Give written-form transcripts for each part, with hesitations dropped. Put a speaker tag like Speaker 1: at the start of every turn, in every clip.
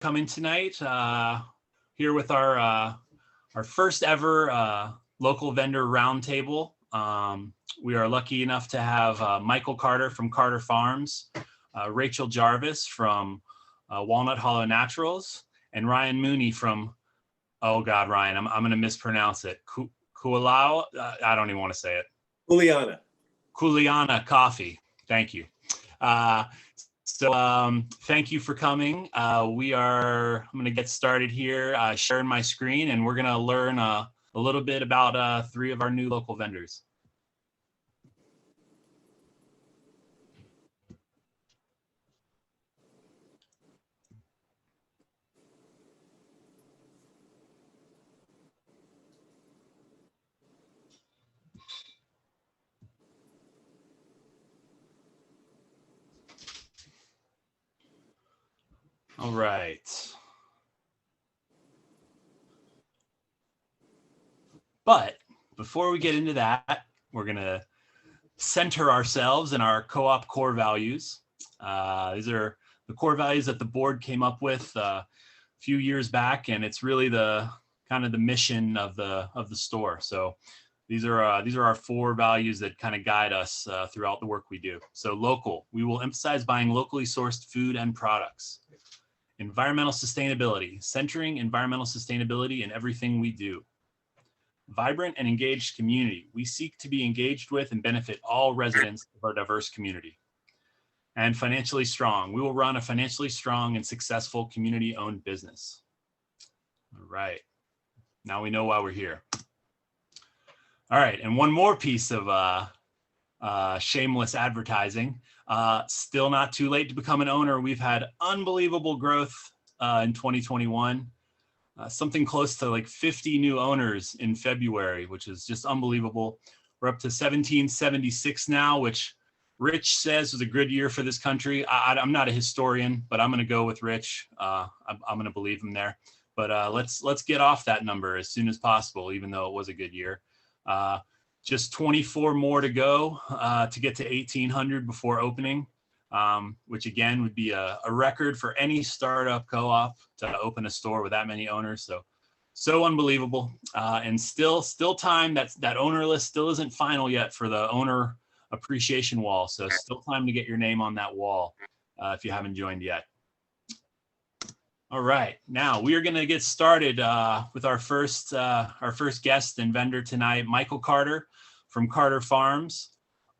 Speaker 1: coming tonight. Here with our first ever local vendor roundtable. We are lucky enough to have Michael Carter from Carter Farms, Rachel Jarvis from Walnut Hollow Naturals, and Ryan Mooney from, oh God, Ryan, I'm going to mispronounce it. Kualao, I don't even want to say it. Kuleana Coffee. Thank you. Thank you for coming. I'm going to get started here, sharing my screen, and we're going to learn a little bit about three of our new local vendors. All right. But before we get into that, we're going to center ourselves in our co-op core values. These are the core values that the board came up with a few years back, and it's really the kind of the mission of the store. So these are our four values that kind of guide us throughout the work we do. So local, we will emphasize buying locally sourced food and products. Environmental sustainability, centering environmental sustainability in everything we do. Vibrant and engaged community. We seek to be engaged with and benefit all residents of our diverse community. And financially strong. We will run a financially strong and successful community-owned business. All right. Now we know why we're here. All right. And one more piece of shameless advertising. Still not too late to become an owner. We've had unbelievable growth in 2021. Something close to like 50 new owners in February, which is just unbelievable. We're up to 1776 now, which Rich says was a good year for this country. I'm not a historian, but I'm going to go with Rich. I'm going to believe him there. But let's get off that number as soon as possible, even though it was a good year. Just 24 more to go to get to 1,800 before opening. Which again would be a record for any startup co-op to open a store with that many owners. So unbelievable. And still time, that owner list still isn't final yet for the owner appreciation wall. So still time to get your name on that wall if you haven't joined yet. All right, now we are going to get started with our first guest and vendor tonight, Michael Carter from Carter Farms.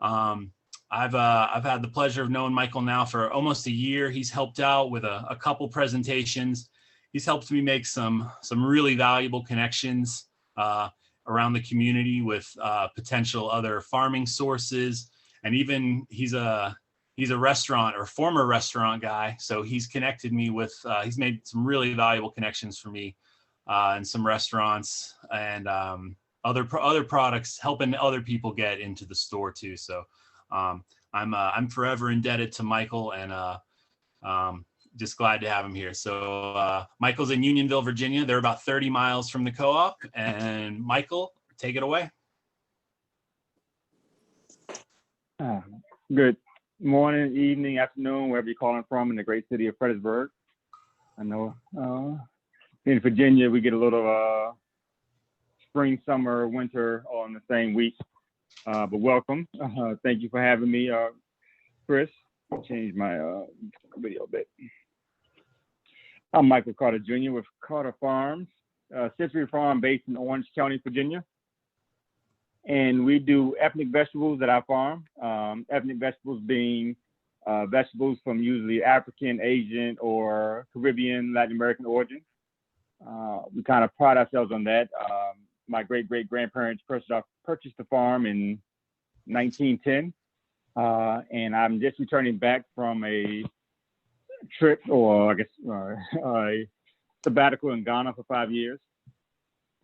Speaker 1: I've had the pleasure of knowing Michael now for almost a year. He's helped out with a couple presentations. He's helped me make some really valuable connections around the community with potential other farming sources. And even he's a restaurant or former restaurant guy. So he's connected me with, he's made some really valuable connections for me in some restaurants and other products, helping other people get into the store too. So I'm forever indebted to Michael, and just glad to have him here. So Michael's in Unionville, Virginia. They're about 30 miles from the co-op. And Michael, take it away.
Speaker 2: Good morning, evening, afternoon, wherever you're calling from in the great city of Fredericksburg. I know in Virginia we get a little spring, summer, winter all in the same week. But welcome. Thank you for having me, Chris. I'll change my video a bit. I'm Michael Carter Jr. with Carter Farms, Century Farm based in Orange County, Virginia. And we do ethnic vegetables at our farm. Ethnic vegetables being vegetables from usually African, Asian, or Caribbean, Latin American origin. We kind of pride ourselves on that. My great-great-grandparents purchased the farm in 1910, and I'm just returning back from a trip, or I guess a sabbatical in Ghana for 5 years.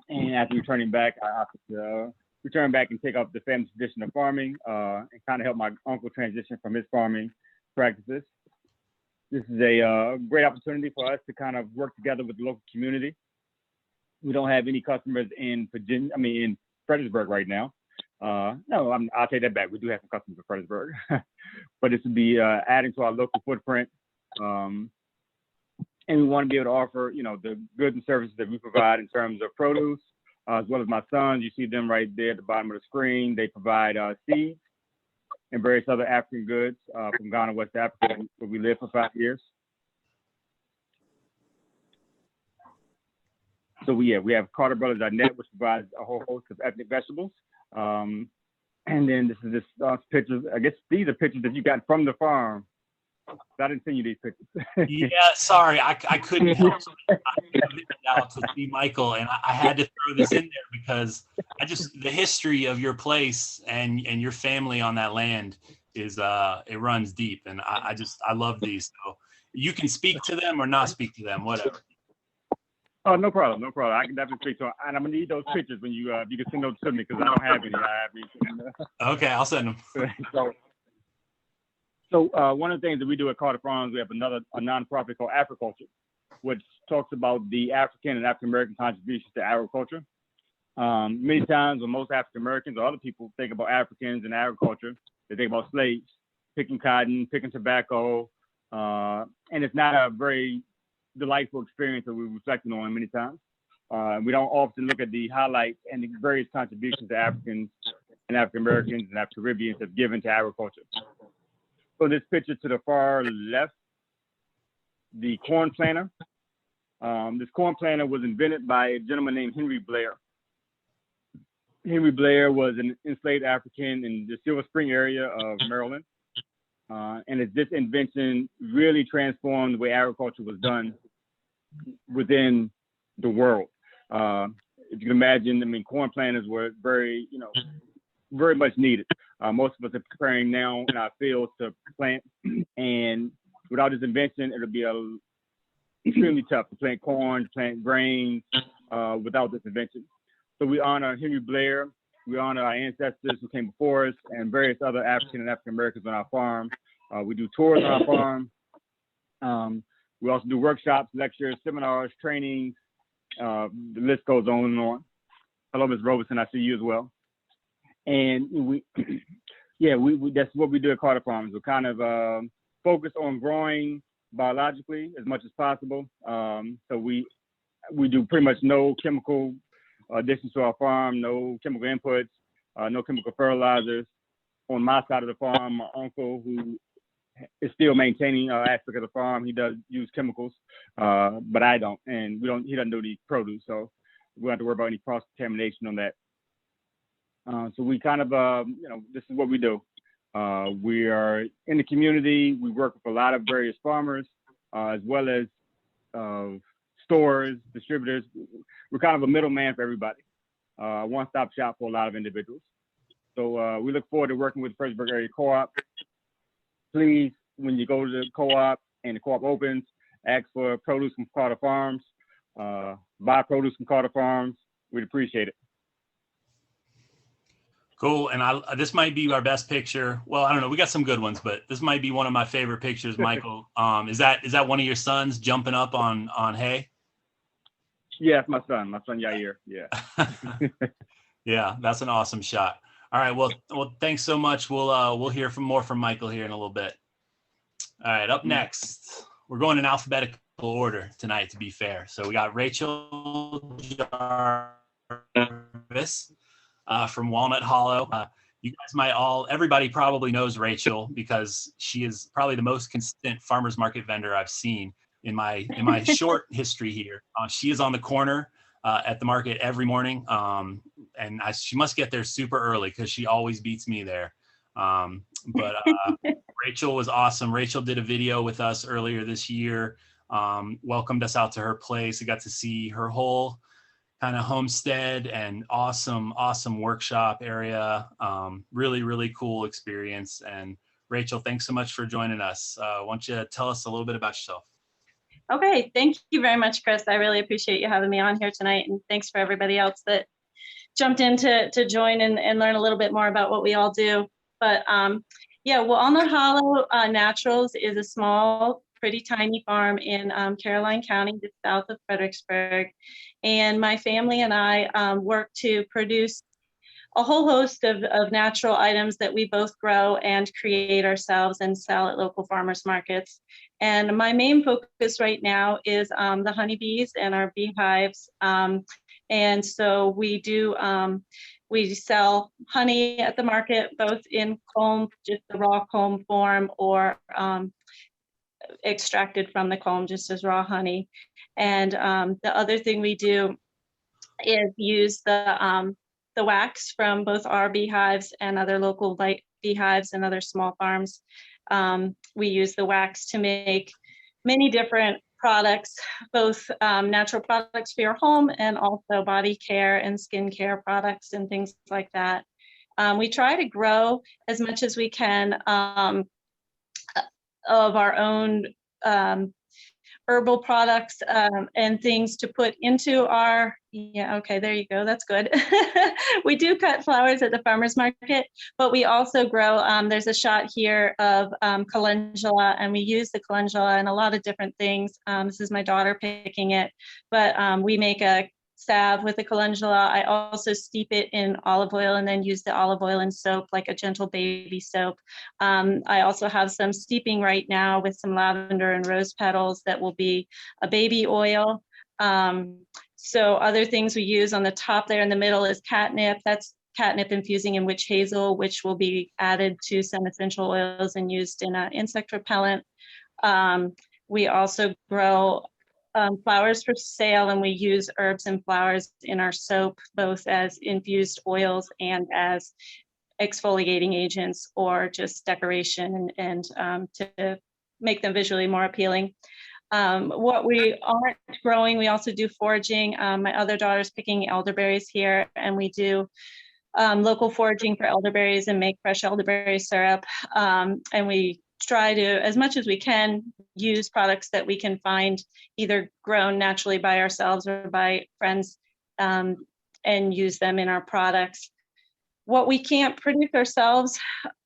Speaker 2: And after returning back, I have to return back and take up the family tradition of farming and kind of help my uncle transition from his farming practices. This is a great opportunity for us to kind of work together with the local community. We don't have any customers in in Fredericksburg right now. No, I'll take that back. We do have some customers in Fredericksburg, but this would be adding to our local footprint. and we want to be able to offer, the goods and services that we provide in terms of produce, as well as my sons. You see them right there at the bottom of the screen. They provide seeds and various other African goods from Ghana, West Africa, where we lived for 5 years. So we have CarterBrothers.net, which provides a whole host of ethnic vegetables. And then this is pictures. I guess these are pictures that you got from the farm. I didn't send you these pictures.
Speaker 1: Yeah, sorry, I couldn't help out to see Michael, and I had to throw this in there because the history of your place and your family on that land is it runs deep, and I love these. So you can speak to them or not speak to them, whatever.
Speaker 2: Oh, no problem. I can definitely speak to them, and I'm gonna need those pictures when you can send those to me because I don't have any.
Speaker 1: Okay, I'll send them.
Speaker 2: So one of the things that we do at Carter Farms, we have a nonprofit called Africulture, which talks about the African and African American contributions to agriculture. Many times when most African Americans or other people think about Africans and agriculture, they think about slaves, picking cotton, picking tobacco, and it's not a very delightful experience that we're reflecting on many times. We don't often look at the highlights and the various contributions that Africans and African Americans and African Caribbeans have given to agriculture. So this picture to the far left, the corn planter. This corn planter was invented by a gentleman named Henry Blair. Henry Blair was an enslaved African in the Silver Spring area of Maryland. And this invention really transformed the way agriculture was done within the world. If you can imagine, corn planters were very, very much needed. Most of us are preparing now in our fields to plant, and without this invention, it'll be extremely tough to plant corn, plant grains without this invention. So we honor Henry Blair, we honor our ancestors who came before us, and various other African and African Americans on our farm. We do tours on our farm. We also do workshops, lectures, seminars, trainings. The list goes on and on. Hello, Ms. Robertson, I see you as well. And we that's what we do at Carter Farms. We're kind of focused on growing biologically as much as possible. So we do pretty much no chemical additions to our farm, no chemical inputs, no chemical fertilizers. On my side of the farm, my uncle, who is still maintaining aspect of the farm, he does use chemicals, but I don't, and he doesn't do the produce, so we don't have to worry about any cross contamination on that. So we kind of, this is what we do. We are in the community. We work with a lot of various farmers, as well as stores, distributors. We're kind of a middleman for everybody, one-stop shop for a lot of individuals. So we look forward to working with the Fredericksburg Area Co-op. Please, when you go to the co-op and the co-op opens, ask for produce from Carter Farms, buy produce from Carter Farms. We'd appreciate it.
Speaker 1: Cool, and this might be our best picture. Well, I don't know, we got some good ones, but this might be one of my favorite pictures, Michael. Is that one of your sons jumping up on hay?
Speaker 2: Yeah, it's my son Yair. Yeah.
Speaker 1: Yeah, that's an awesome shot. All right, well, thanks so much. We'll hear more from Michael here in a little bit. All right, up next, we're going in alphabetical order tonight, to be fair. So we got Rachel Jarvis from Walnut Hollow. You guys everybody probably knows Rachel because she is probably the most consistent farmers market vendor I've seen in my short history here. She is on the corner at the market every morning, and she must get there super early because she always beats me there. But Rachel was awesome. Rachel did a video with us earlier this year, welcomed us out to her place. I got to see her whole kind of homestead and awesome workshop area. Really, really cool experience. And Rachel, thanks so much for joining us. Why don't you tell us a little bit about yourself?
Speaker 3: Okay, thank you very much, Chris. I really appreciate you having me on here tonight. And thanks for everybody else that jumped in to join and learn a little bit more about what we all do. But Walnut Hollow Naturals is a small, pretty tiny farm in Caroline County, just south of Fredericksburg. And my family and I work to produce a whole host of natural items that we both grow and create ourselves and sell at local farmers markets. And my main focus right now is the honeybees and our beehives. And so we sell honey at the market, both in comb, just the raw comb form, or extracted from the comb just as raw honey. And the other thing we do is use the wax from both our beehives and other local beehives and other small farms. We use the wax to make many different products, both natural products for your home and also body care and skincare products and things like that. We try to grow as much as we can of our own herbal products and things to put into our, yeah, okay, there you go, that's good. We do cut flowers at the farmer's market, but we also grow, there's a shot here of calendula, and we use the calendula in a lot of different things. This is my daughter picking it, but we make a salve with the calendula. I also steep it in olive oil and then use the olive oil and soap, like a gentle baby soap. I also have some steeping right now with some lavender and rose petals that will be a baby oil. So other things we use on the top there in the middle is catnip. That's catnip infusing in witch hazel, which will be added to some essential oils and used in an insect repellent. We also grow flowers for sale, and we use herbs and flowers in our soap, both as infused oils and as exfoliating agents or just decoration and to make them visually more appealing. What we aren't growing, we also do foraging. My other daughter's picking elderberries here, and we do local foraging for elderberries and make fresh elderberry syrup. And we try to, as much as we can, use products that we can find either grown naturally by ourselves or by friends, and use them in our products. What we can't produce ourselves,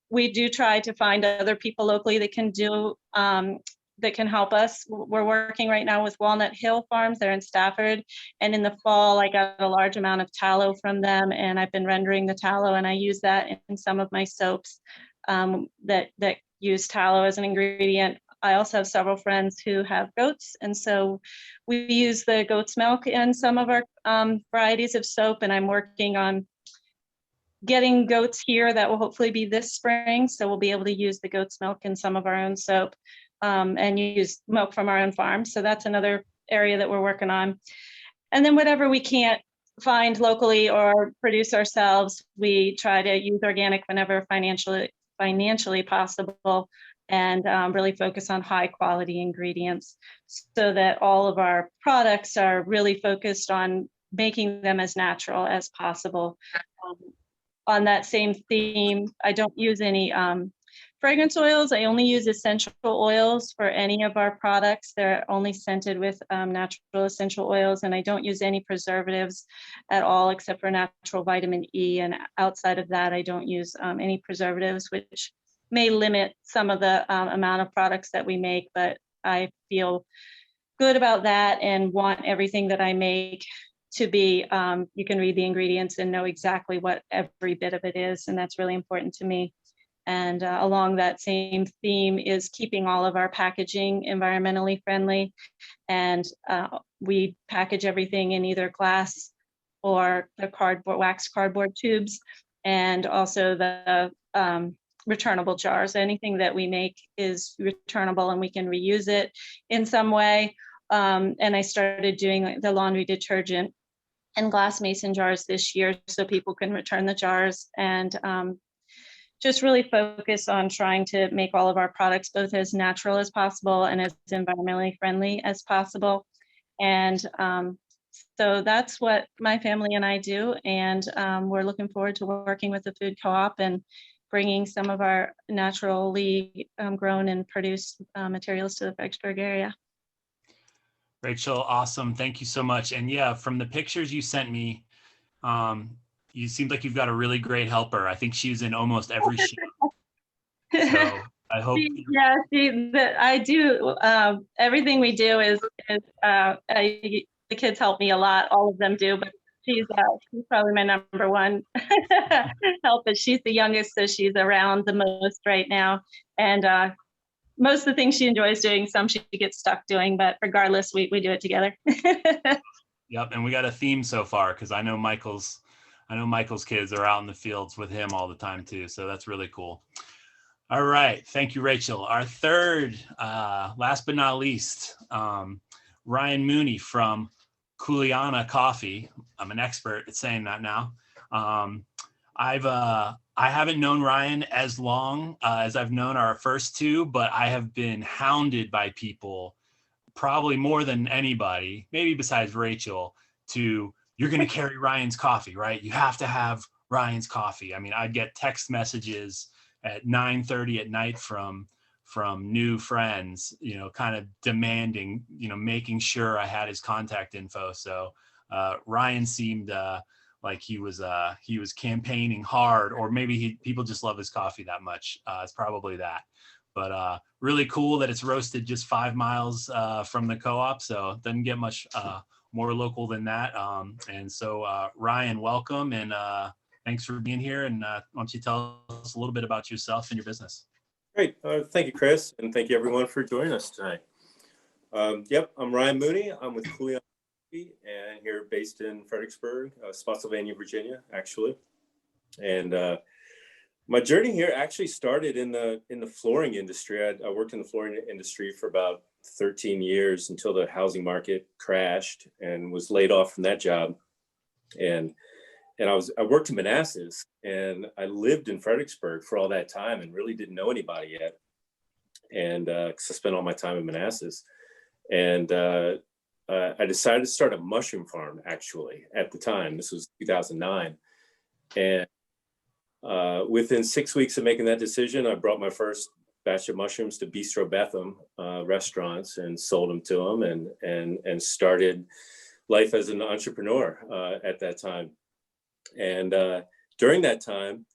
Speaker 3: we do try to find other people locally that can do, that can help us. We're working right now with Walnut Hill Farms. They're in Stafford, and in the fall I got a large amount of tallow from them, and I've been rendering the tallow, and I use that in some of my soaps that use tallow as an ingredient. I also have several friends who have goats, and so we use the goat's milk in some of our varieties of soap, and I'm working on getting goats here that will hopefully be this spring, so we'll be able to use the goat's milk in some of our own soap, and use milk from our own farm. So that's another area that we're working on. And then whatever we can't find locally or produce ourselves, we try to use organic whenever financially possible, and really focus on high quality ingredients so that all of our products are really focused on making them as natural as possible. On that same theme, I don't use any fragrance oils. I only use essential oils for any of our products. They're only scented with natural essential oils, and I don't use any preservatives at all except for natural vitamin E. And outside of that, I don't use any preservatives, which may limit some of the amount of products that we make, but I feel good about that and want everything that I make to be, you can read the ingredients and know exactly what every bit of it is, and that's really important to me. And along that same theme is keeping all of our packaging environmentally friendly, and we package everything in either glass or the wax cardboard tubes, and also the returnable jars. Anything that we make is returnable and we can reuse it in some way. And I started doing the laundry detergent in glass mason jars this year so people can return the jars, and just really focus on trying to make all of our products both as natural as possible and as environmentally friendly as possible. And so that's what my family and I do, and we're looking forward to working with the food co-op and bringing some of our naturally grown and produced materials to the Fredericksburg area.
Speaker 1: Rachel, awesome. Thank you so much. And yeah, from the pictures you sent me, you seem like you've got a really great helper. I think she's in almost every show. So I hope.
Speaker 3: Yeah, I do. Everything we do is the kids help me a lot. All of them do, but she's probably my number one help. She's the youngest, so she's around the most right now. And most of the things she enjoys doing, some she gets stuck doing, but regardless, we do it together.
Speaker 1: Yep, and we got a theme so far because I know Michael's kids are out in the fields with him all the time too, so that's really cool. All right, thank you, Rachel. Our third, last but not least, Ryan Mooney from Kuleana Coffee. I'm an expert at saying that now. I haven't known Ryan as long as I've known our first two, but I have been hounded by people, probably more than anybody, maybe besides Rachel, you're going to carry Ryan's coffee, right? You have to have Ryan's coffee. I mean, I'd get text messages at 9:30 at night from new friends, kind of demanding, making sure I had his contact info. So Ryan seemed like he was campaigning hard, or maybe people just love his coffee that much. It's probably that. But really cool that it's roasted just 5 miles from the co-op, so it doesn't get much more local than that. And so Ryan, welcome, and thanks for being here. And why don't you tell us a little bit about yourself and your business?
Speaker 4: Great. Thank you, Chris, and thank you everyone for joining us tonight. Yep, I'm Ryan Mooney. I'm with Kuleana Coffee, and here based in Fredericksburg, Spotsylvania, Virginia, actually. And my journey here actually started in the flooring industry. I worked in the flooring industry for about 13 years until the housing market crashed and was laid off from that job. And I worked in Manassas, and I lived in Fredericksburg for all that time and really didn't know anybody yet. And because I spent all my time in Manassas, and I decided to start a mushroom farm. Actually, at the time, this was 2009, and within 6 weeks of making that decision, I brought my first batch of mushrooms to Bistro Betham restaurants and sold them to them, and started life as an entrepreneur at that time. And during that time,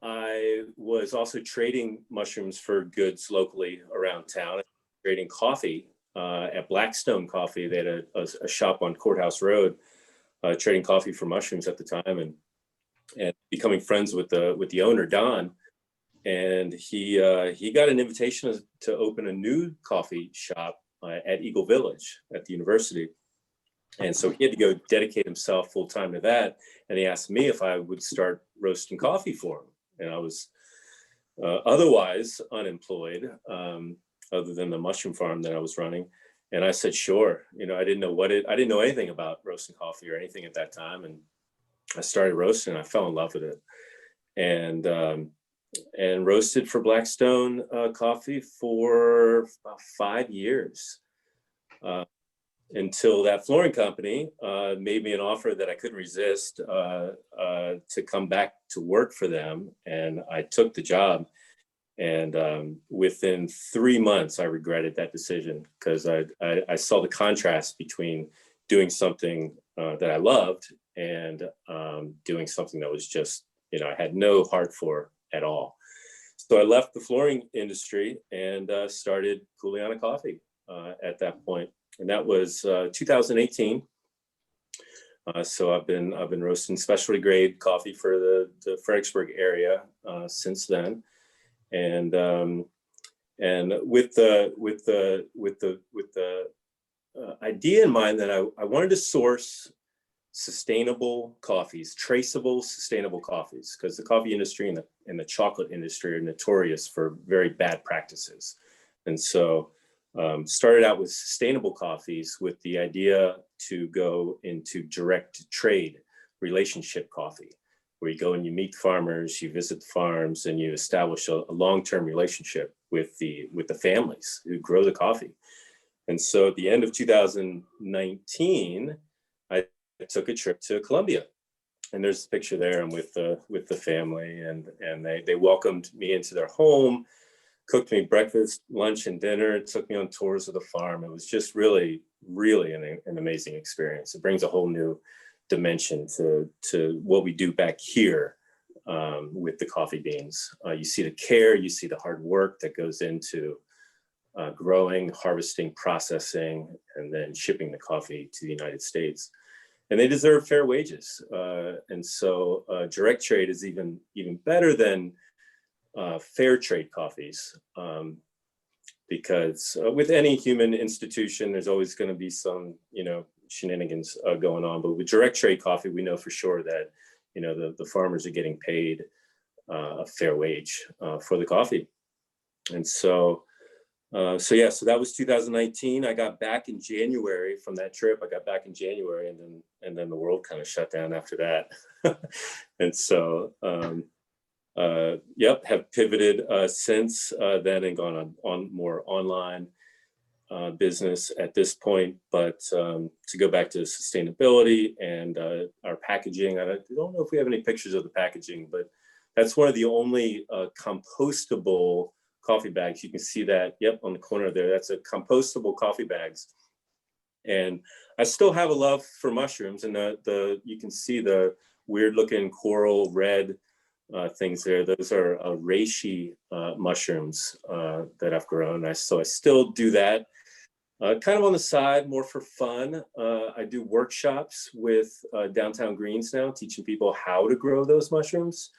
Speaker 4: I was also trading mushrooms for goods locally around town, trading coffee at Blackstone Coffee. They had a shop on Courthouse Road, trading coffee for mushrooms at the time, and becoming friends with the owner, Don. And he got an invitation to open a new coffee shop at Eagle Village at the university. And so he had to go dedicate himself full time to that. And he asked me if I would start roasting coffee for him. And I was otherwise unemployed, other than the mushroom farm that I was running. And I said, sure. I didn't know anything about roasting coffee or anything at that time. And I started roasting, and I fell in love with it. And roasted for Blackstone Coffee for about 5 years. Until that flooring company made me an offer that I couldn't resist to come back to work for them. And I took the job. And within 3 months, I regretted that decision, because I saw the contrast between doing something that I loved and doing something that was just, I had no heart for at all. So I left the flooring industry and started Kuleana Coffee at that point. And that was 2018. So I've been roasting specialty grade coffee for the Fredericksburg area since then, and with the idea in mind that I wanted to source sustainable coffees, traceable, sustainable coffees, because the coffee industry and the chocolate industry are notorious for very bad practices, and so. Started out with sustainable coffees with the idea to go into direct trade relationship coffee, where you go and you meet farmers, you visit the farms, and you establish a long-term relationship with the families who grow the coffee. And so at the end of 2019, I took a trip to Colombia. And there's a picture there. I'm with the family, and they welcomed me into their home, cooked me breakfast, lunch, and dinner. It took me on tours of the farm. It was just really, really an amazing experience. It brings a whole new dimension to what we do back here with the coffee beans. You see the care, you see the hard work that goes into growing, harvesting, processing, and then shipping the coffee to the United States. And they deserve fair wages. And so direct trade is even better than fair trade coffees, because with any human institution, there's always going to be some, shenanigans going on. But with direct trade coffee, we know for sure that, the farmers are getting paid a fair wage for the coffee. And so that was 2019. I got back in January from that trip. I got back in January, and then the world kind of shut down after that. And so, have pivoted since then and gone on more online business at this point. But to go back to sustainability and our packaging, I don't know if we have any pictures of the packaging, but that's one of the only compostable coffee bags. You can see that, on the corner there. That's a compostable coffee bags. And I still have a love for mushrooms, and you can see the weird looking coral red things there. Those are reishi mushrooms that I've grown. So I still do that. Kind of on the side, more for fun. I do workshops with Downtown Greens now, teaching people how to grow those mushrooms.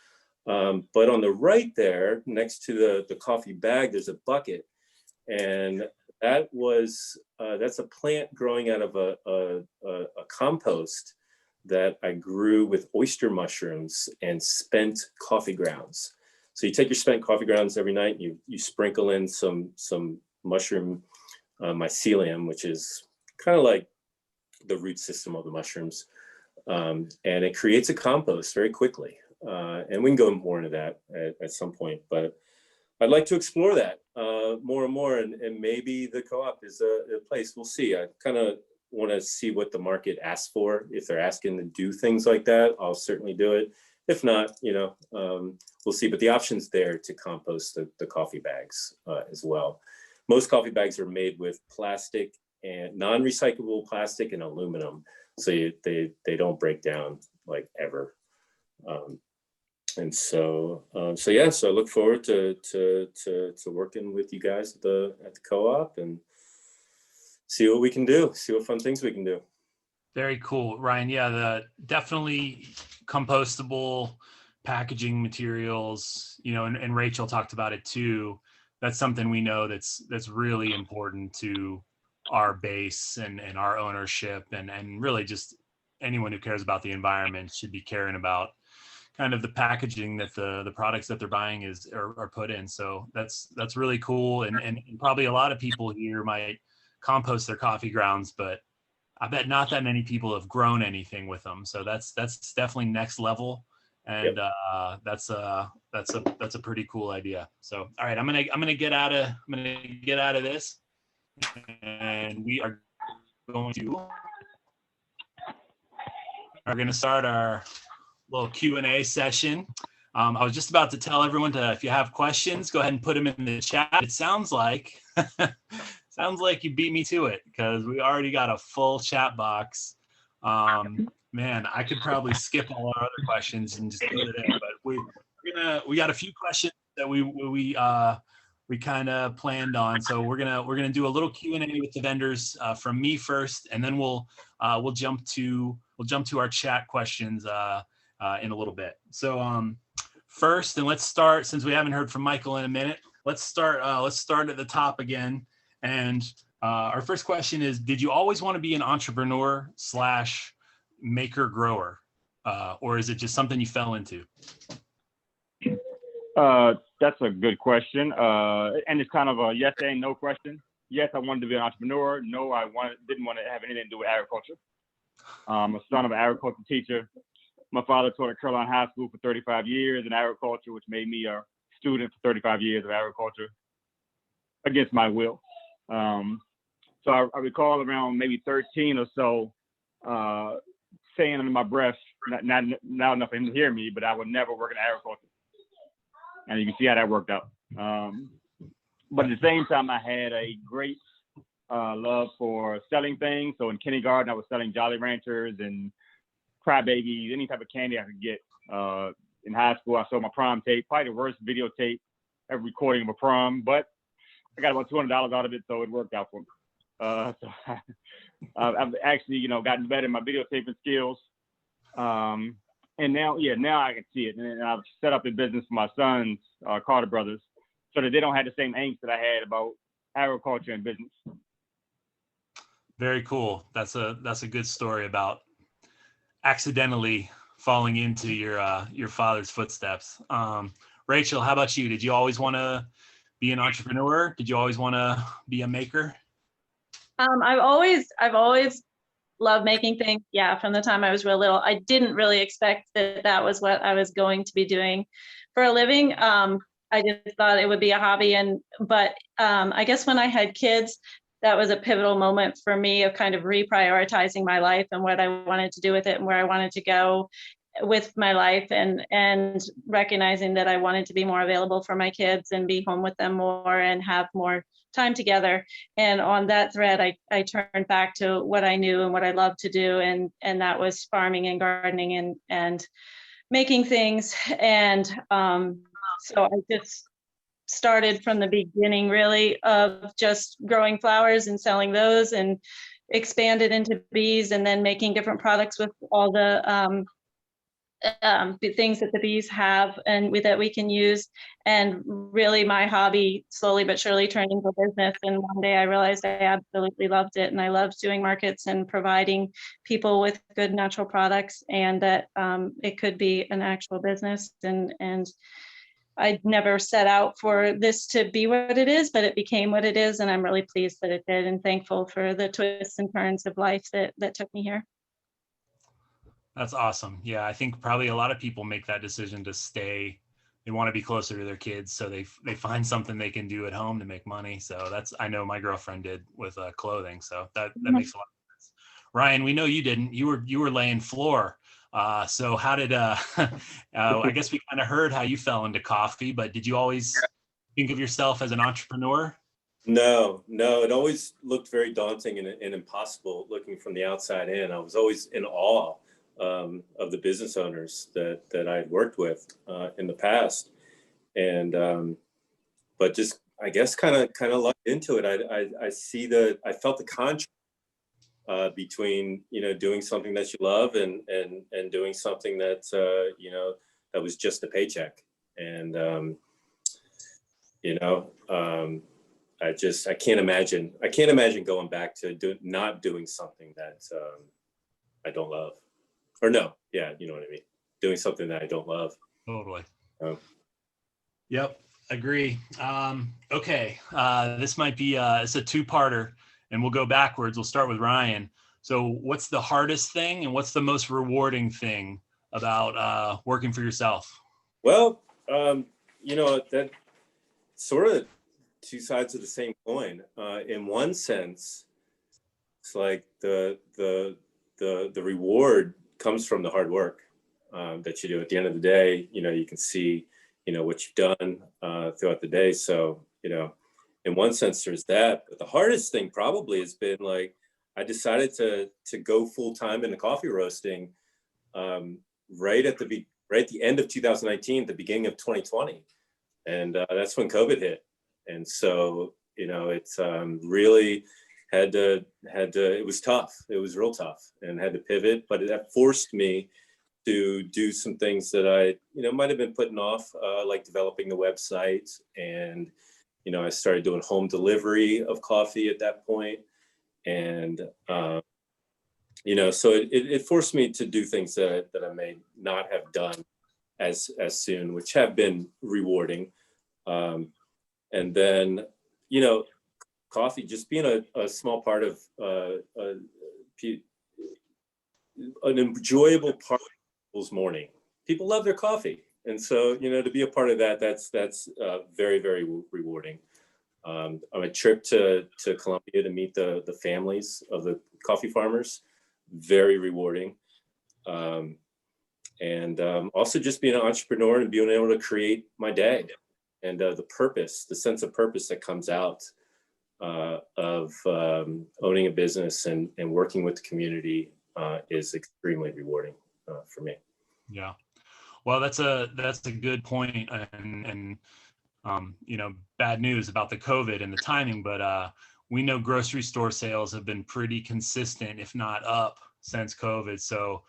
Speaker 4: But on the right there, next to the coffee bag, there's a bucket. And that's a plant growing out of a compost that I grew with oyster mushrooms and spent coffee grounds. So you take your spent coffee grounds every night, and you sprinkle in some mushroom mycelium, which is kind of like the root system of the mushrooms. And it creates a compost very quickly. And we can go more into that at some point, but I'd like to explore that more and more. And maybe the co-op is a place. We'll see. I kind of want to see what the market asks for. If they're asking to do things like that, I'll certainly do it. If not, we'll see. But the option's there to compost the coffee bags as well. Most coffee bags are made with plastic and non-recyclable plastic and aluminum, so they don't break down like ever. So I look forward to working with you guys at the co-op and see what we can do, see what fun things we can do.
Speaker 1: Very cool, Ryan. Yeah, the definitely compostable packaging materials, and Rachel talked about it too. That's something we know that's really important to our base and our ownership, and really just anyone who cares about the environment should be caring about kind of the packaging that the products that they're buying are put in. So that's really cool. And probably a lot of people here might compost their coffee grounds, but I bet not that many people have grown anything with them. So that's definitely next level. And that's a pretty cool idea. So, all right, I'm gonna get out of this, and we are going to start our little Q&A session. I was just about to tell everyone if you have questions, go ahead and put them in the chat. It sounds like you beat me to it, because we already got a full chat box. Man, I could probably skip all our other questions and just go to there, but we got a few questions that we kind of planned on. So we're gonna do a little Q&A with the vendors from me first, and then we'll jump to our chat questions in a little bit. So first, and let's start, since we haven't heard from Michael in a minute, let's start at the top again. And our first question is, did you always want to be an entrepreneur / maker grower, or is it just something you fell into?
Speaker 2: That's a good question. And it's kind of a yes and no question. Yes, I wanted to be an entrepreneur. No, didn't want to have anything to do with agriculture. I'm a son of an agriculture teacher. My father taught at Caroline High School for 35 years in agriculture, which made me a student for 35 years of agriculture against my will. So I recall around maybe 13 or so saying under my breath, not enough for him to hear me, but I would never work in agriculture. And you can see how that worked out. But at the same time, I had a great love for selling things. So in kindergarten, I was selling Jolly Ranchers and Crybabies, any type of candy I could get. In high school, I sold my prom tape, probably the worst videotape ever recording of a prom, but I got about $200 out of it, so it worked out for me. So I've actually, gotten better in my videotaping skills. And now I can see it. And I've set up a business for my sons, Carter Brothers, so that they don't have the same angst that I had about agriculture and business.
Speaker 1: Very cool. That's a good story about accidentally falling into your father's footsteps. Rachel, how about you? Did you always want to be an entrepreneur? Did you always want to be a maker?
Speaker 3: I've always loved making things. Yeah, from the time I was real little. I didn't really expect that was what I was going to be doing for a living. I just thought it would be a hobby, but I guess when I had kids, that was a pivotal moment for me of kind of reprioritizing my life and what I wanted to do with it and where I wanted to go with my life, and recognizing that I wanted to be more available for my kids and be home with them more and have more time together. And on that thread, I turned back to what I knew and what I loved to do, and that was farming and gardening and making things. And so I just started from the beginning, really, of just growing flowers and selling those, and expanded into bees, and then making different products with all the things that the bees have and that we can use. And really my hobby slowly but surely turned into a business. And one day I realized I absolutely loved it. And I loved doing markets and providing people with good natural products, and that it could be an actual business. And I never set out for this to be what it is, but it became what it is. And I'm really pleased that it did, and thankful for the twists and turns of life that took me here.
Speaker 1: That's awesome. Yeah, I think probably a lot of people make that decision to stay. They want to be closer to their kids, so they find something they can do at home to make money. So I know my girlfriend did with clothing. So that makes a lot of sense. Ryan, we know you didn't. You were laying floor. So how did I guess we kind of heard how you fell into coffee, but did you always think of yourself as an entrepreneur?
Speaker 4: No, it always looked very daunting and impossible looking from the outside in. I was always in awe of the business owners that I had worked with in the past, and but just I guess kind of lucked into it. I felt the contrast between doing something that you love and doing something that that was just a paycheck, and I can't imagine going back to not doing something that I don't love. Or no, yeah, you know what I mean. Doing something that I don't love.
Speaker 1: Totally. Yep, agree. Okay, this might be it's a two-parter, and we'll go backwards. We'll start with Ryan. So, what's the hardest thing, and what's the most rewarding thing about working for yourself?
Speaker 4: Well, that sort of two sides of the same coin. In one sense, it's like the reward comes from the hard work that you do. At the end of the day, you can see, what you've done throughout the day. So, in one sense, there's that. But the hardest thing probably has been like, I decided to go full time into coffee roasting right at the end of 2019, the beginning of 2020, and that's when COVID hit. And so, it's really had to, it was tough. It was real tough, and had to pivot, but that forced me to do some things that I, might have been putting off, like developing the website. And, I started doing home delivery of coffee at that point. And, so it forced me to do things that I may not have done as soon, which have been rewarding. And then, coffee just being a small part of an enjoyable part of people's morning. People love their coffee, and so to be a part of that, that's very, very rewarding. On a trip to Colombia to meet the families of the coffee farmers, very rewarding. And also just being an entrepreneur and being able to create my day, and the sense of purpose that comes out of owning a business and working with the community is extremely rewarding for me.
Speaker 1: Yeah, well, that's a good point, and bad news about the COVID and the timing, but we know grocery store sales have been pretty consistent, if not up, since COVID. So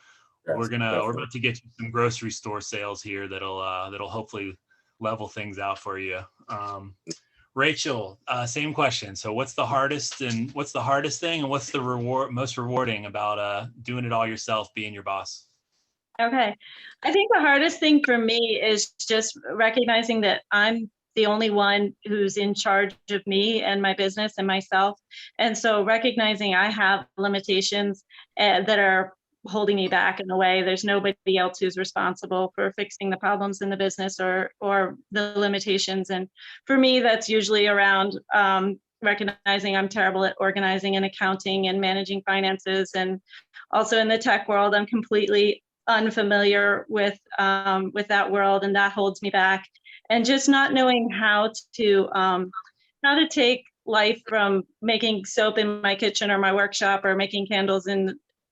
Speaker 1: we're about to get you some grocery store sales here that'll hopefully level things out for you. Rachel, same question. So what's the hardest thing and what's the most rewarding about doing it all yourself, being your boss?
Speaker 3: Okay. I think the hardest thing for me is just recognizing that I'm the only one who's in charge of me and my business and myself. And so recognizing I have limitations that are holding me back in a way. There's nobody else who's responsible for fixing the problems in the business or the limitations. And for me, that's usually around recognizing I'm terrible at organizing and accounting and managing finances. And also in the tech world, I'm completely unfamiliar with that world, and that holds me back. And just not knowing how to take life from making soap in my kitchen or my workshop or making candles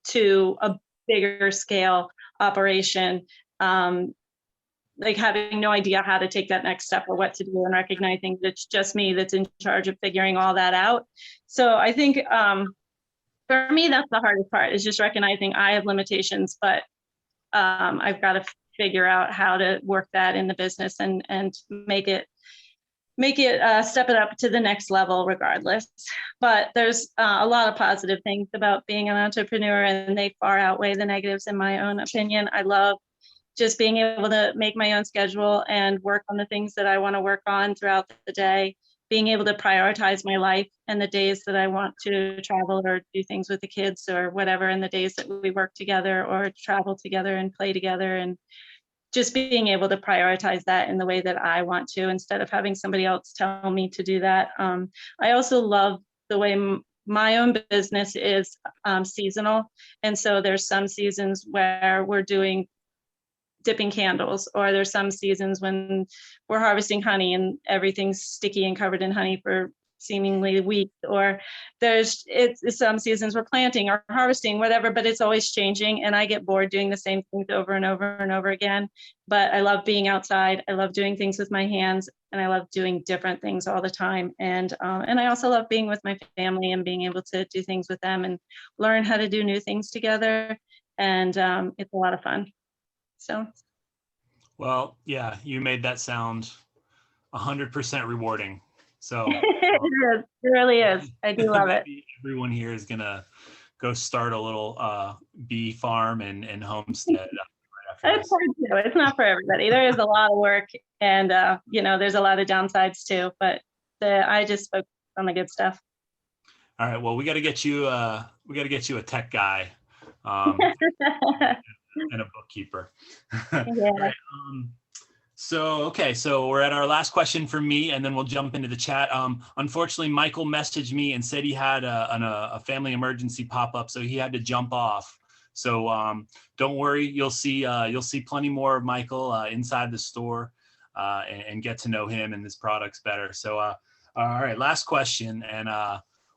Speaker 3: to a bigger scale operation, like having no idea how to take that next step or what to do, and recognizing that it's just me that's in charge of figuring all that out. So I think for me, that's the hardest part, is just recognizing I have limitations, but I've got to figure out how to work that in the business and make it step it up to the next level regardless. But there's a lot of positive things about being an entrepreneur, and they far outweigh the negatives in my own opinion. I love just being able to make my own schedule and work on the things that I want to work on throughout the day, being able to prioritize my life and the days that I want to travel or do things with the kids or whatever, and the days that we work together or travel together and play together, and just being able to prioritize that in the way that I want to, instead of having somebody else tell me to do that. I also love the way my own business is seasonal. And so there's some seasons where we're doing dipping candles, or there's some seasons when we're harvesting honey and everything's sticky and covered in honey for seemingly weeks, or it's some seasons we're planting or harvesting, whatever, but it's always changing, and I get bored doing the same things over and over and over again. But I love being outside, I love doing things with my hands, and I love doing different things all the time. And I also love being with my family and being able to do things with them and learn how to do new things together, and it's a lot of fun. So,
Speaker 1: well, yeah, you made that sound 100% rewarding. So
Speaker 3: it really is. I do love it.
Speaker 1: Everyone here is gonna go start a little bee farm and homestead. Right,
Speaker 3: it's hard too. It's not for everybody. There is a lot of work, and there's a lot of downsides too. But I just focus on the good stuff.
Speaker 1: All right. Well, we got to get you a tech guy. And a bookkeeper.
Speaker 3: Yeah.
Speaker 1: Right. So we're at our last question for me, and then we'll jump into the chat. Unfortunately, Michael messaged me and said he had a family emergency pop up, so he had to jump off. So don't worry, you'll see plenty more of Michael inside the store and get to know him and his products better. So all right, last question, and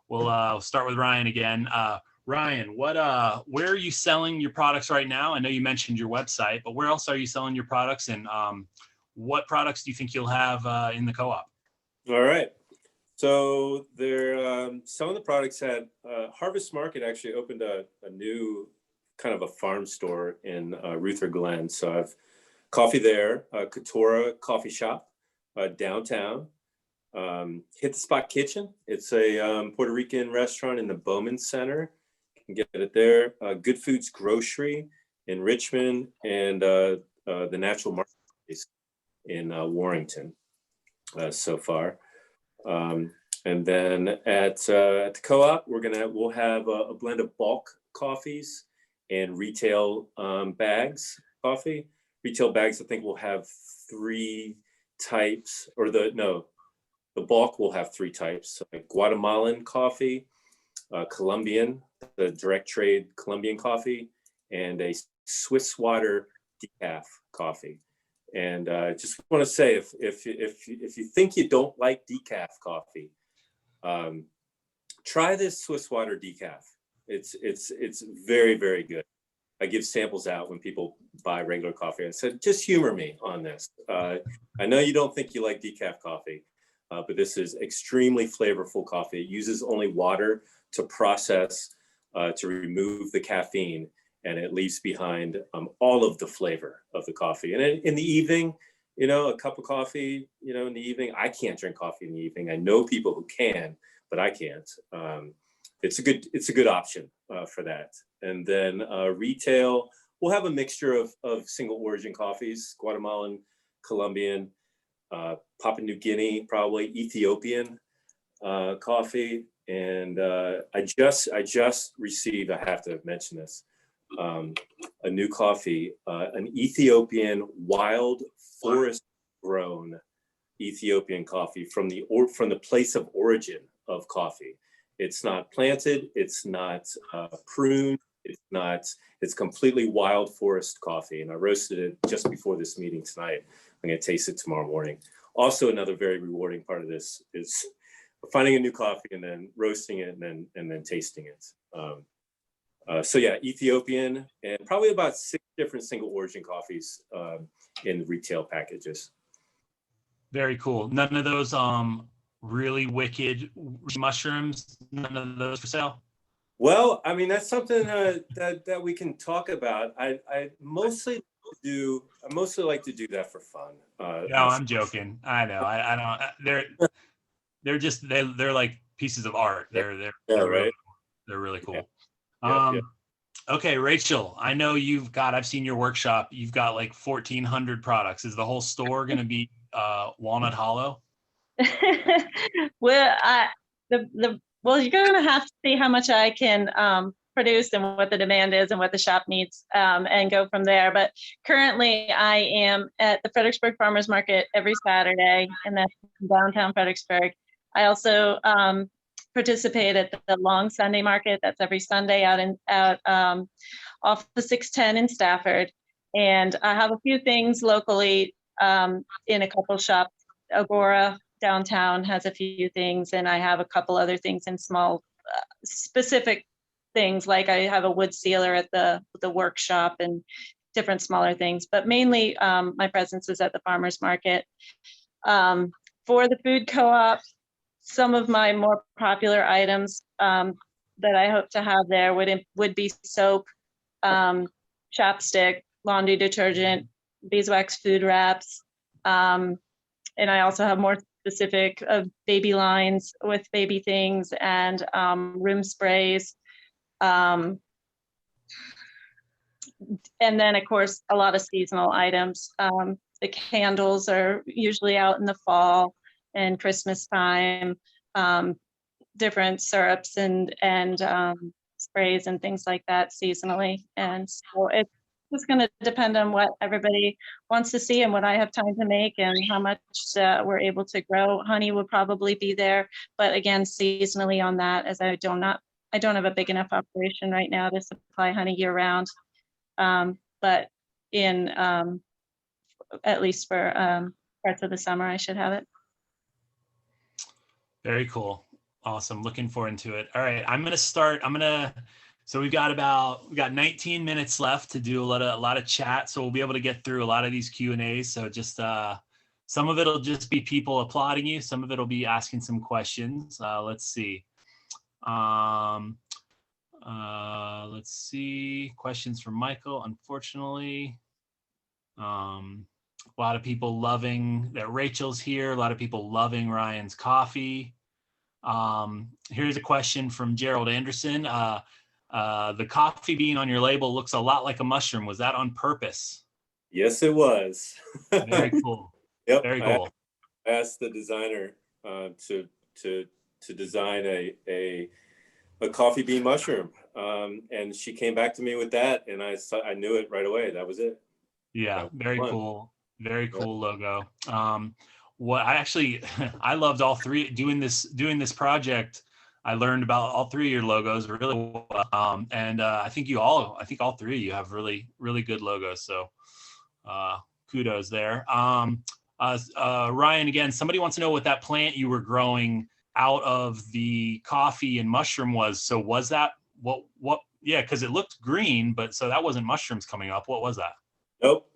Speaker 1: we'll start with Ryan again. Ryan, where are you selling your products right now? I know you mentioned your website, but where else are you selling your products, and what products do you think you'll have in the co-op?
Speaker 4: All right. So they're selling the products at Harvest Market. Actually opened a new kind of a farm store in Ruther Glen. So I've coffee there, Katora Coffee Shop downtown. Hit the Spot Kitchen. It's a Puerto Rican restaurant in the Bowman Center. Get it there. Good Foods Grocery in Richmond, and the Natural Marketplace in Warrington so far. And then at the co-op, we'll have a blend of bulk coffees and retail bags coffee. Retail bags, I think we'll have 3 types, or the bulk will have 3 types: Guatemalan coffee, Colombian, the direct trade Colombian coffee, and a Swiss water decaf coffee. And just want to say, if you think you don't like decaf coffee, try this Swiss water decaf. It's very, very good. I give samples out when people buy regular coffee. I said, just humor me on this. I know you don't think you like decaf coffee, but this is extremely flavorful coffee. It uses only water to process, to remove the caffeine, and it leaves behind all of the flavor of the coffee. And in the evening, a cup of coffee, in the evening. I can't drink coffee in the evening. I know people who can, but I can't. It's a good option for that. And then retail, we'll have a mixture of single origin coffees, Guatemalan, Colombian, Papua New Guinea, probably Ethiopian coffee. And I just received, I have to mention this, a new coffee, an Ethiopian wild forest grown Ethiopian coffee from the place of origin of coffee. It's not planted, it's not pruned, it's completely wild forest coffee. And I roasted it just before this meeting tonight. I'm gonna taste it tomorrow morning. Also, another very rewarding part of this is finding a new coffee and then roasting it and then tasting it. So yeah, Ethiopian, and probably about 6 different single origin coffees in retail packages.
Speaker 1: Very cool. None of those really wicked mushrooms, none of those for sale?
Speaker 4: Well, I mean, that's something that we can talk about. I mostly like to do that for fun.
Speaker 1: No, I'm joking. I know. I don't. They're like pieces of art. They're
Speaker 4: right.
Speaker 1: They're really cool.
Speaker 4: Yeah.
Speaker 1: Okay, Rachel, I know I've seen your workshop. You've got like 1,400 products. Is the whole store going to be Walnut Hollow?
Speaker 3: Well, you're gonna have to see how much I can produce and what the demand is and what the shop needs, and go from there. But currently, I am at the Fredericksburg Farmers Market every Saturday, and that's in downtown Fredericksburg. I also participate at the Long Sunday Market. That's every Sunday out off the 610 in Stafford. And I have a few things locally in a couple shops. Agora downtown has a few things, and I have a couple other things in small specific things, like I have a wood sealer at the workshop and different smaller things, but mainly my presence is at the farmers market. For the food co-op, some of my more popular items that I hope to have there would be soap, chapstick, laundry detergent, beeswax food wraps, and I also have more specific baby lines with baby things and room sprays. And then, of course, a lot of seasonal items. The candles are usually out in the fall and Christmas time, different syrups and sprays and things like that seasonally. And so it's just going to depend on what everybody wants to see and what I have time to make and how much we're able to grow. Honey will probably be there, but again, seasonally on that, as I don't have a big enough operation right now to supply honey year round. But in at least for parts of the summer, I should have it.
Speaker 1: Very cool. Awesome. Looking forward to it. All right. So we've got 19 minutes left to do a lot of chat. So we'll be able to get through a lot of these Q&As. So just some of it'll just be people applauding you. Some of it'll be asking some questions. Let's see. Let's see. Questions from Michael. Unfortunately, a lot of people loving that Rachel's here. A lot of people loving Ryan's coffee. Here's a question from Gerald Anderson. The coffee bean on your label looks a lot like a mushroom. Was that on purpose?
Speaker 4: Yes, it was.
Speaker 1: Very cool.
Speaker 4: Yep.
Speaker 1: Very cool.
Speaker 4: I asked the designer to design a coffee bean mushroom, and she came back to me with that, and I knew it right away. That was it.
Speaker 1: Yeah, very cool. Very cool logo. I loved all three doing this project. I learned about all three of your logos really well. And I think all three of you have really, really good logos. So kudos there. Ryan, again, somebody wants to know what that plant you were growing out of the coffee and mushroom was. So was that what? Yeah, because it looked green, but so that wasn't mushrooms coming up. What was that?
Speaker 4: Nope,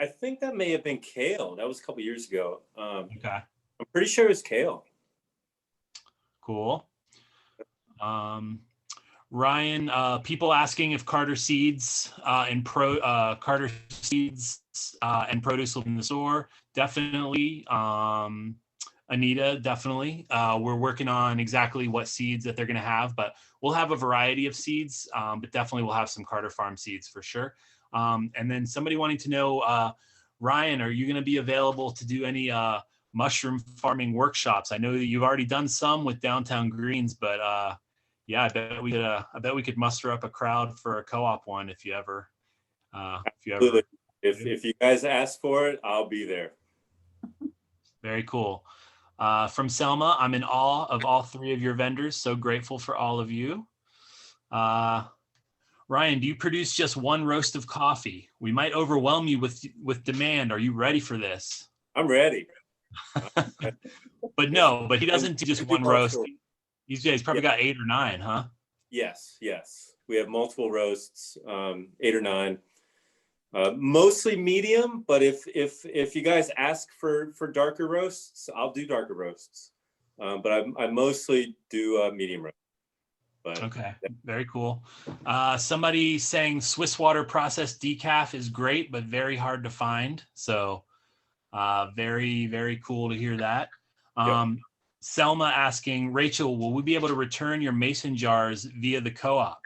Speaker 4: I think that may have been kale. That was a couple years ago.
Speaker 1: Okay.
Speaker 4: I'm pretty sure it was kale.
Speaker 1: Cool. Ryan, people asking if Carter Seeds and produce will be in the store. Definitely. Anita, definitely. We're working on exactly what seeds that they're going to have, but we'll have a variety of seeds, but definitely we'll have some Carter Farm seeds for sure. And then somebody wanting to know, Ryan, are you going to be available to do any mushroom farming workshops? I know that you've already done some with Downtown Greens, but yeah, I bet we could muster up a crowd for a co-op one if you ever.
Speaker 4: Absolutely. If you guys ask for it, I'll be there.
Speaker 1: Very cool. From Selma, I'm in awe of all three of your vendors. So grateful for all of you. Ryan, do you produce just one roast of coffee? We might overwhelm you with demand. Are you ready for this?
Speaker 4: I'm ready.
Speaker 1: But he doesn't do just one roast. He's probably got 8 or 9, huh?
Speaker 4: Yes. We have multiple roasts, 8 or 9. Mostly medium, but if you guys ask for darker roasts, I'll do darker roasts. But I mostly do medium roast. But
Speaker 1: okay, very cool. Somebody saying Swiss water processed decaf is great, but very hard to find. So very, very cool to hear that.
Speaker 4: Yep.
Speaker 1: Selma asking, Rachel, will we be able to return your mason jars via the co-op?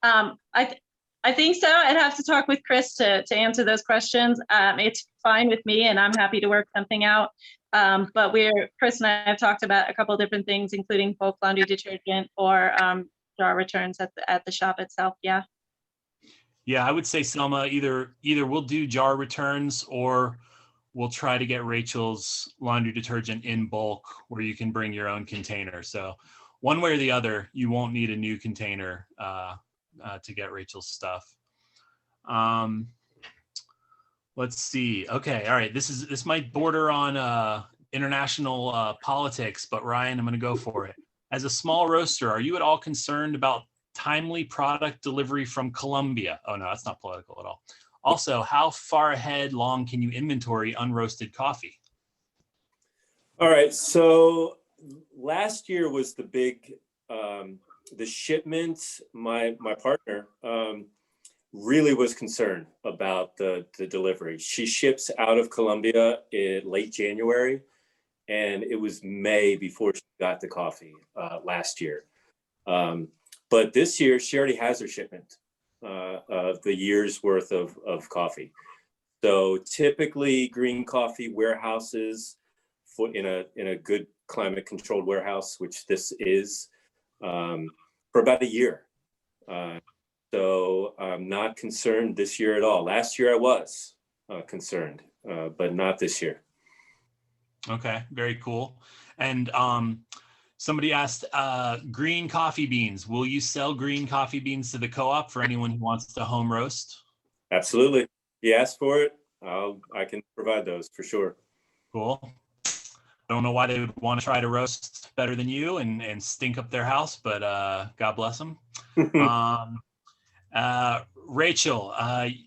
Speaker 3: I think so. I'd have to talk with Chris to answer those questions. It's fine with me, and I'm happy to work something out. But Chris and I have talked about a couple of different things, including bulk laundry detergent or jar returns at the shop itself. Yeah.
Speaker 1: Yeah, I would say, Selma, either we'll do jar returns or we'll try to get Rachel's laundry detergent in bulk where you can bring your own container. So one way or the other, you won't need a new container to get Rachel's stuff. Let's see. Okay. All right. This might border on international politics, but Ryan, I'm going to go for it. As a small roaster, are you at all concerned about timely product delivery from Colombia? Oh no, that's not political at all. Also, how far ahead long can you inventory unroasted coffee?
Speaker 4: All right. So last year was the big, the shipment. My partner really was concerned about the delivery. She ships out of Colombia in late January, and it was May before she got the coffee last year. But this year, she already has her shipment of the year's worth of coffee. So typically, green coffee warehouses in a good climate controlled warehouse, which this is, for about a year. So I'm not concerned this year at all. Last year I was concerned, but not this year.
Speaker 1: Okay, very cool. And somebody asked, green coffee beans. Will you sell green coffee beans to the co-op for anyone who wants to home roast?
Speaker 4: Absolutely. If you ask for it, I can provide those for sure.
Speaker 1: Cool. I don't know why they would want to try to roast better than you and stink up their house, but God bless them. Rachel,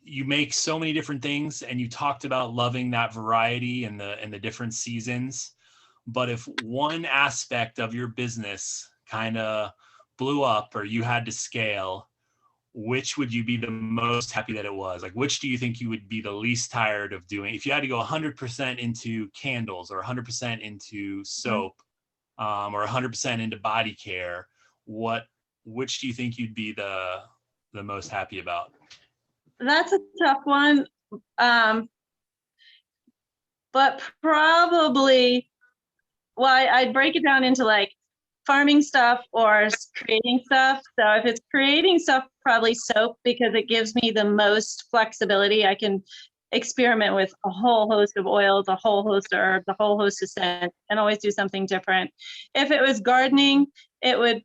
Speaker 1: you make so many different things, and you talked about loving that variety and the different seasons. But if one aspect of your business kind of blew up or you had to scale, which would you be the most happy that it was? Like, which do you think you would be the least tired of doing? If you had to go 100% into candles or 100% into soap, or 100% into body care, which do you think you'd be the most happy about?
Speaker 3: That's a tough one. But probably, well, I'd break it down into like farming stuff or creating stuff. So if it's creating stuff, probably soap, because it gives me the most flexibility. I can experiment with a whole host of oils, a whole host of herbs, a whole host of scents, and always do something different. If it was gardening, it would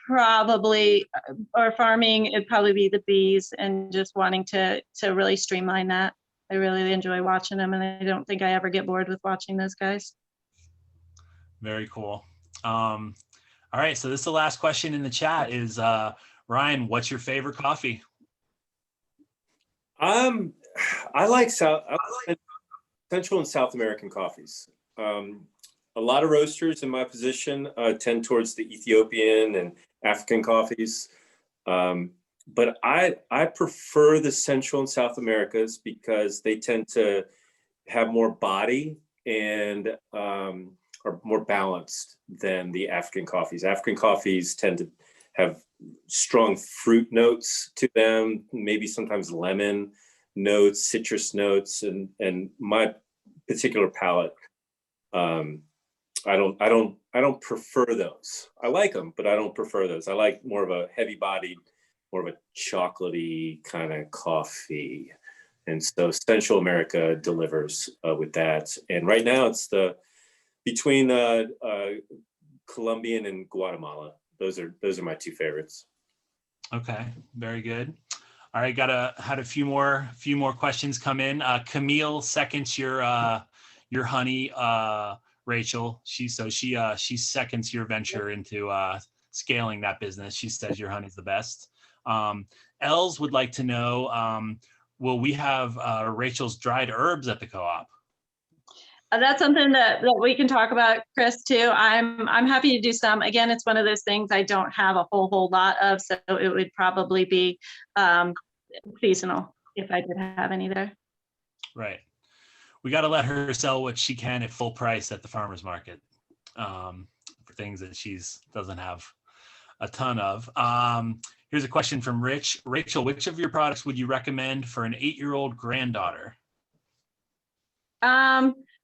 Speaker 3: probably, or farming, it'd probably be the bees and just wanting to really streamline that. I really enjoy watching them, and I don't think I ever get bored with watching those guys.
Speaker 1: Very cool. All right, so this is the last question in the chat is, Ryan, what's your favorite coffee?
Speaker 4: I like Central and South American coffees. A lot of roasters in my position tend towards the Ethiopian and African coffees. but I prefer the Central and South Americas because they tend to have more body and are more balanced than the African coffees. African coffees tend to have strong fruit notes to them, maybe sometimes lemon notes, citrus notes, and my particular palate, I don't prefer those. I like them, but I don't prefer those. I like more of a heavy-bodied, more of a chocolatey kind of coffee. And so Central America delivers with that. And right now it's between Colombian and Guatemala. Those are my two favorites.
Speaker 1: Okay, very good. All right, had a few more questions come in. Camille seconds your honey, Rachel. She seconds your venture into scaling that business. She says your honey's the best. Els would like to know, will we have Rachel's dried herbs at the co-op?
Speaker 3: That's something that we can talk about, Chris, too. I'm happy to do some. Again, it's one of those things I don't have a whole lot of, so it would probably be seasonal if I did have any there. Right.
Speaker 1: We got to let her sell what she can at full price at the farmer's market for things that doesn't have a ton of. Here's a question from Rich. Rachel, which of your products would you recommend for an 8-year-old granddaughter?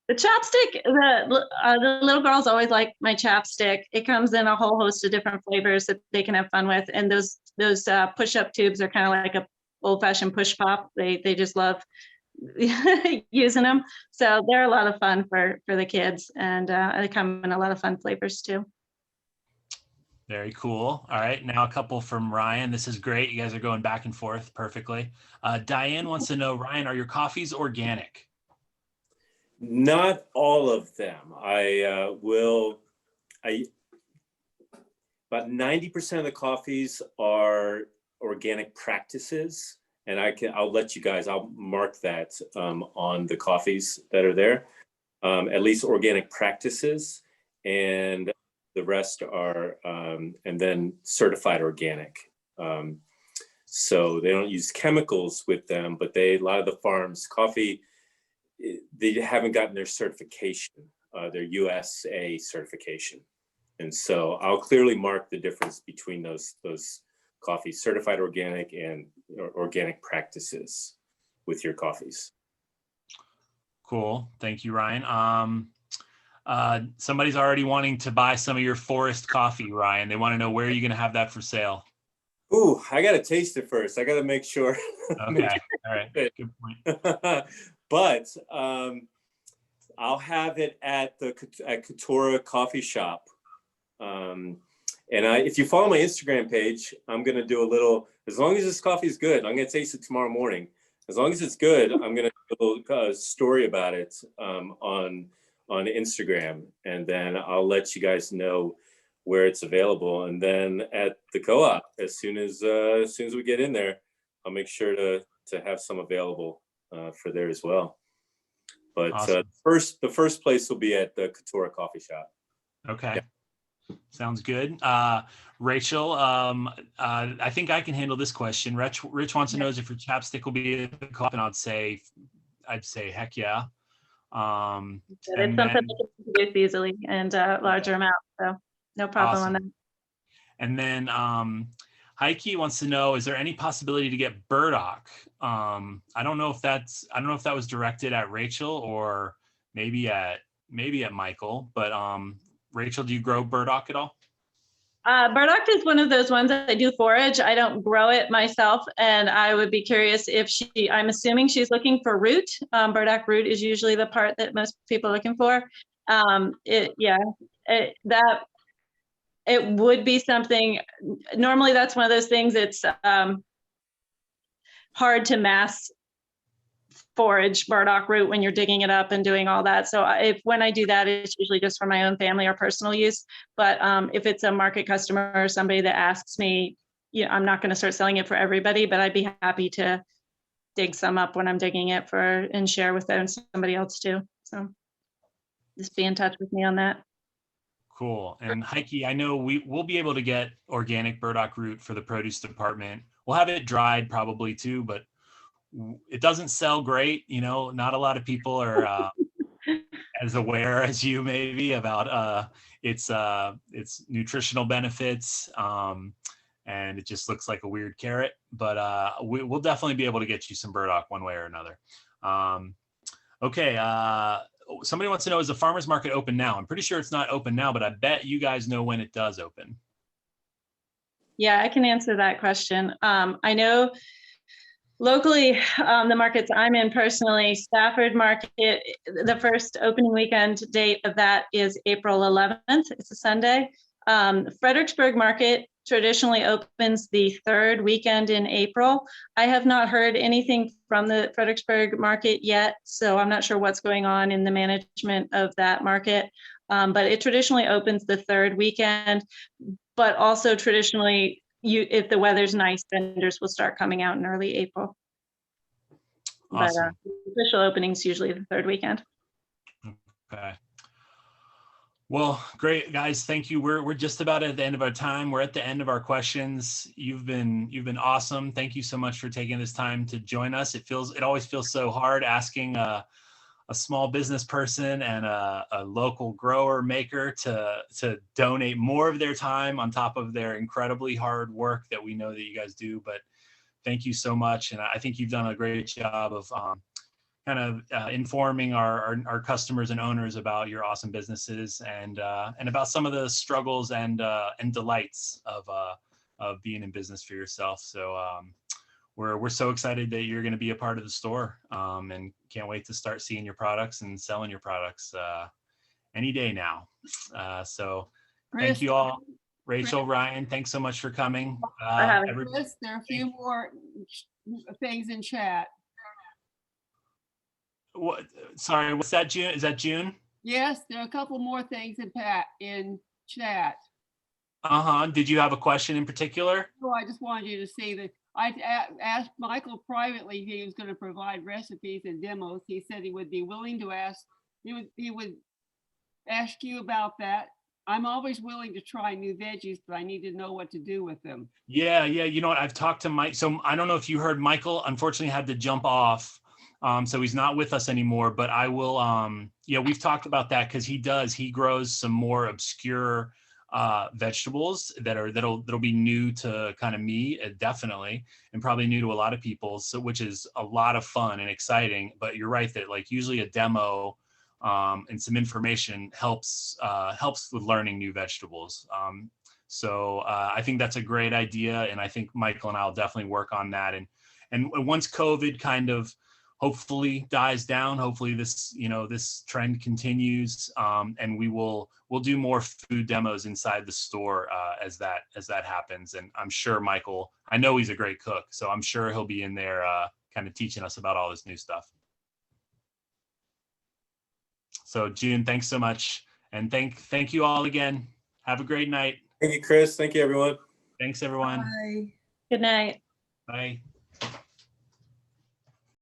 Speaker 3: The chapstick, the little girls always like my chapstick. It comes in a whole host of different flavors that they can have fun with. And those push-up tubes are kind of like a old-fashioned push pop. They just love using them. So they're a lot of fun for the kids, and they come in a lot of fun flavors too.
Speaker 1: Very cool. All right, now a couple from Ryan. This is great. You guys are going back and forth perfectly. Diane wants to know, Ryan, are your coffees organic?
Speaker 4: Not all of them. About 90% of the coffees are organic practices, and I'll mark that on the coffees that are there. At least organic practices, and the rest are, and then certified organic. So they don't use chemicals with them, but a lot of the farms coffee, they haven't gotten their certification, their USA certification. And so I'll clearly mark the difference between those coffees, certified organic and organic practices with your coffees.
Speaker 1: Cool. Thank you, Ryan. Somebody's already wanting to buy some of your forest coffee, Ryan. They want to know, where are you going to have that for sale?
Speaker 4: Ooh, I got to taste it first. I got to make sure.
Speaker 1: Okay. All right. Good point.
Speaker 4: But I'll have it at Katora Coffee Shop. And if you follow my Instagram page, I'm going to do a little, as long as this coffee is good, I'm going to taste it tomorrow morning. As long as it's good, I'm going to do a story about it on Instagram. And then I'll let you guys know where it's available. And then at the co-op, as soon as we get in there, I'll make sure to have some available for there as well. But
Speaker 1: awesome.
Speaker 4: The first place will be at the Katora Coffee Shop.
Speaker 1: Okay. Yeah. Sounds good. Rachel, I think I can handle this question. Rich wants to know if your chapstick will be at the co-op, and I'd say heck yeah.
Speaker 3: It's something that can produce easily and larger amount, so no problem on that.
Speaker 1: And then Heike wants to know, is there any possibility to get burdock? I don't know if that was directed at Rachel or maybe at Michael, but Rachel, do you grow burdock at all?
Speaker 3: Burdock is one of those ones that I do forage. I don't grow it myself, and I would be curious if I'm assuming she's looking for root. Burdock root is usually the part that most people are looking for. It would be something. Normally, that's one of those things. It's hard to mass forage burdock root when you're digging it up and doing all that. So when I do that, it's usually just for my own family or personal use. But if it's a market customer or somebody that asks me, I'm not going to start selling it for everybody, but I'd be happy to dig some up when I'm digging it and share with somebody else too. So just be in touch with me on that.
Speaker 1: Cool. And Heike, I know we'll be able to get organic burdock root for the produce department we'll have it dried probably too, but it doesn't sell great. Not a lot of people are as aware as you maybe about its nutritional benefits. And it just looks like a weird carrot, but we'll definitely be able to get you some burdock one way or another. Okay. Somebody wants to know, is the farmer's market open now? I'm pretty sure it's not open now, but I bet you guys know when it does open.
Speaker 3: Yeah, I can answer that question. I know locally, the markets I'm in personally, Stafford Market, the first opening weekend date of that is April 11th. It's a Sunday. Fredericksburg Market traditionally opens the third weekend in April. I have not heard anything from the Fredericksburg Market yet, so I'm not sure what's going on in the management of that market. But it traditionally opens the third weekend, but also traditionally, if the weather's nice, vendors will start coming out in early April.
Speaker 1: Awesome.
Speaker 3: But official openings usually the third weekend.
Speaker 1: Okay. Well, great guys. Thank you. We're just about at the end of our time. We're at the end of our questions. You've been awesome. Thank you so much for taking this time to join us. It always feels so hard asking a small business person and a local grower maker to donate more of their time on top of their incredibly hard work that we know that you guys do. But thank you so much. And I think you've done a great job of kind of informing our customers and owners about your awesome businesses and about some of the struggles and delights of being in business for yourself. So we're so excited that you're going to be a part of the store, and can't wait to start seeing your products and selling your products any day now. So thank you all. Rachel, Ryan, thanks so much for coming.
Speaker 5: Chris, there are a few more things in chat.
Speaker 1: What? Sorry, what's that, June? Is that June?
Speaker 5: Yes, there are a couple more things in chat.
Speaker 1: Did you have a question in particular?
Speaker 5: No, I just wanted you to see that I asked Michael privately if he was going to provide recipes and demos. He said he would be willing to he would ask you about that. I'm always willing to try new veggies, but I need to know what to do with them.
Speaker 1: Yeah. You know what? I've talked to Mike. So I don't know if you heard, Michael unfortunately had to jump off. So he's not with us anymore, but I will, we've talked about that because he grows some more obscure vegetables that'll be new to kind of me, definitely, and probably new to a lot of people. So, which is a lot of fun and exciting, but you're right that like usually a demo and some information helps with learning new vegetables. So I think that's a great idea. And I think Michael and I will definitely work on that. And once COVID kind of hopefully dies down, hopefully this trend continues, and we'll do more food demos inside the store as that happens. And I'm sure Michael, I know he's a great cook, so I'm sure he'll be in there kind of teaching us about all this new stuff. So June, thanks so much, and thank you all again. Have a great night.
Speaker 4: Thank you, Chris. Thank you, everyone.
Speaker 1: Thanks, everyone.
Speaker 5: Bye.
Speaker 3: Good night.
Speaker 1: Bye.